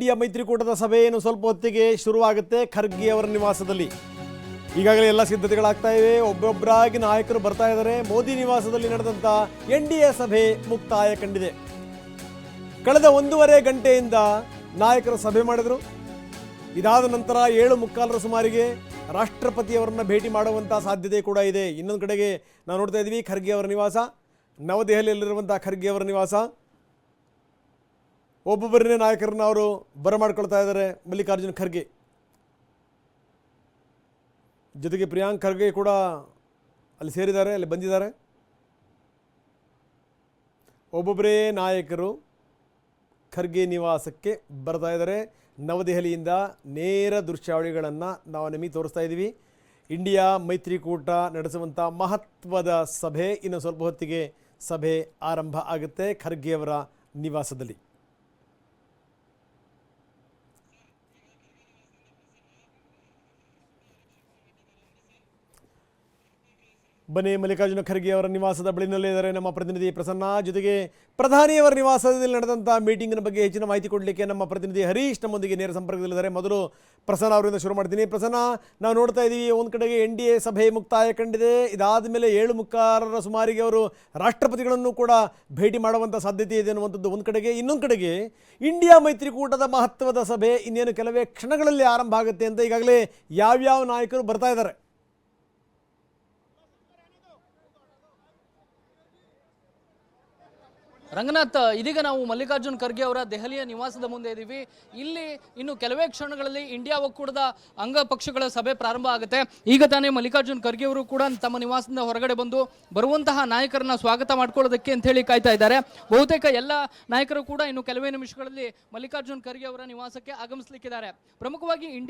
India ಮೈತ್ರಿಕೂಟದ ಸಭೆ ಏನು ಸ್ವಲ್ಪ ಹೊತ್ತಿಗೆ ಶುರುವಾಗುತ್ತೆ ಖರ್ಗೆ ಅವರ ನಿವಾಸದಲ್ಲಿ. ಈಗಾಗಲೇ ಎಲ್ಲ ಸಿದ್ಧತೆಗಳಾಗ್ತಾ ಇವೆ. ಒಬ್ಬೊಬ್ಬರಾಗಿ ನಾಯಕರು ಬರ್ತಾ ಇದ್ದಾರೆ. ಮೋದಿ ನಿವಾಸದಲ್ಲಿ ನಡೆದಂಥ NDA ಸಭೆ ಮುಕ್ತಾಯ ಕಂಡಿದೆ. ಕಳೆದ 1.5 ಗಂಟೆಯಿಂದ ನಾಯಕರು ಸಭೆ ಮಾಡಿದರು. ಇದಾದ ನಂತರ 7:45 ಸುಮಾರಿಗೆ ರಾಷ್ಟ್ರಪತಿಯವರನ್ನ ಭೇಟಿ ಮಾಡುವಂಥ ಸಾಧ್ಯತೆ ಕೂಡ ಇದೆ. ಇನ್ನೊಂದು ಕಡೆಗೆ ನಾವು ನೋಡ್ತಾ ಇದ್ದೀವಿ ಖರ್ಗೆ ಅವರ ನಿವಾಸ, ನವದೆಹಲಿಯಲ್ಲಿರುವಂಥ ಖರ್ಗೆ ಅವರ ನಿವಾಸ. ಒಬ್ಬೊಬ್ಬರನ್ನೇ ನಾಯಕರನ್ನ ಅವರು ಬರಮಾಡ್ಕೊಳ್ತಾ ಇದ್ದಾರೆ. ಮಲ್ಲಿಕಾರ್ಜುನ್ ಖರ್ಗೆ ಜೊತೆಗೆ ಪ್ರಿಯಾಂಕ್ ಖರ್ಗೆ ಕೂಡ ಅಲ್ಲಿ ಸೇರಿದ್ದಾರೆ, ಅಲ್ಲಿ ಬಂದಿದ್ದಾರೆ. ಒಬ್ಬೊಬ್ಬರೇ ನಾಯಕರು ಖರ್ಗೆ ನಿವಾಸಕ್ಕೆ ಬರ್ತಾ ಇದ್ದಾರೆ. ನವದೆಹಲಿಯಿಂದ ನೇರ ದೃಶ್ಯಾವಳಿಗಳನ್ನು ನಾವು ನಿಮಗೆ ತೋರಿಸ್ತಾ ಇದ್ದೀವಿ. ಇಂಡಿಯಾ ಮೈತ್ರಿಕೂಟ ನಡೆಸುವಂಥ ಮಹತ್ವದ ಸಭೆ ಇನ್ನು ಸ್ವಲ್ಪ ಹೊತ್ತಿಗೆ ಸಭೆ ಆರಂಭ ಆಗುತ್ತೆ ಖರ್ಗೆಯವರ ನಿವಾಸದಲ್ಲಿ. ಬನ್ನಿ, ಮಲ್ಲಿಕಾರ್ಜುನ ಖರ್ಗೆ ಅವರ ನಿವಾಸದ ಬಳಿನಲ್ಲೇ ಇದ್ದಾರೆ ನಮ್ಮ ಪ್ರತಿನಿಧಿ ಪ್ರಸನ್ನ. ಜೊತೆಗೆ ಪ್ರಧಾನಿಯವರ ನಿವಾಸದಲ್ಲಿ ನಡೆದಂಥ ಮೀಟಿಂಗಿನ ಬಗ್ಗೆ ಹೆಚ್ಚಿನ ಮಾಹಿತಿ ಕೊಡಲಿಕ್ಕೆ ನಮ್ಮ ಪ್ರತಿನಿಧಿ ಹರೀಶ್ ನಮ್ಮೊಂದಿಗೆ ನೇರ ಸಂಪರ್ಕದಲ್ಲಿದ್ದಾರೆ. ಮೊದಲು ಪ್ರಸನ್ನ ಅವರಿಂದ ಶುರು ಮಾಡ್ತೀನಿ. ಪ್ರಸನ್ನ, ನಾವು ನೋಡ್ತಾ ಇದ್ದೀವಿ ಒಂದು ಕಡೆಗೆ NDA ಸಭೆ ಮುಕ್ತಾಯ ಕಂಡಿದೆ. ಇದಾದ ಮೇಲೆ 7:45 ಸುಮಾರಿಗೆ ಅವರು ರಾಷ್ಟ್ರಪತಿಗಳನ್ನು ಕೂಡ ಭೇಟಿ ಮಾಡುವಂಥ ಸಾಧ್ಯತೆ ಇದೆ ಅನ್ನುವಂಥದ್ದು ಒಂದು ಕಡೆಗೆ. ಇನ್ನೊಂದು ಕಡೆಗೆ ಇಂಡಿಯಾ ಮೈತ್ರಿಕೂಟದ ಮಹತ್ವದ ಸಭೆ ಇನ್ನೇನು ಕೆಲವೇ ಕ್ಷಣಗಳಲ್ಲಿ ಆರಂಭ ಆಗುತ್ತೆ ಅಂತ ಈಗಾಗಲೇ ಯಾವ್ಯಾವ ನಾಯಕರು ಬರ್ತಾ ಇದ್ದಾರೆ. ರಂಗನಾಥ್, ಇದೀಗ ನಾವು ಮಲ್ಲಿಕಾರ್ಜುನ್ ಖರ್ಗೆ ಅವರ ದೆಹಲಿಯ ನಿವಾಸದ ಮುಂದೆ ಇದ್ದೀವಿ. ಇಲ್ಲಿ ಇನ್ನು ಕೆಲವೇ ಕ್ಷಣಗಳಲ್ಲಿ ಇಂಡಿಯಾ ಒಕ್ಕೂಟದ ಅಂಗಪಕ್ಷಗಳ ಸಭೆ ಪ್ರಾರಂಭ ಆಗುತ್ತೆ. ಈಗ ತಾನೇ ಮಲ್ಲಿಕಾರ್ಜುನ್ ಖರ್ಗೆ ಅವರು ಕೂಡ ತಮ್ಮ ನಿವಾಸದಿಂದ ಹೊರಗಡೆ ಬಂದು ಬರುವಂತಹ ನಾಯಕರನ್ನ ಸ್ವಾಗತ ಮಾಡ್ಕೊಳ್ಳೋದಕ್ಕೆ ಅಂತ ಹೇಳಿ ಕಾಯ್ತಾ ಇದ್ದಾರೆ. ಬಹುತೇಕ ಎಲ್ಲ ನಾಯಕರು ಕೂಡ ಇನ್ನು ಕೆಲವೇ ನಿಮಿಷಗಳಲ್ಲಿ ಮಲ್ಲಿಕಾರ್ಜುನ್ ಖರ್ಗೆ ಅವರ ನಿವಾಸಕ್ಕೆ ಆಗಮಿಸಲಿಕ್ಕಿದ್ದಾರೆ. ಪ್ರಮುಖವಾಗಿ ಇಂಡಿಯಾ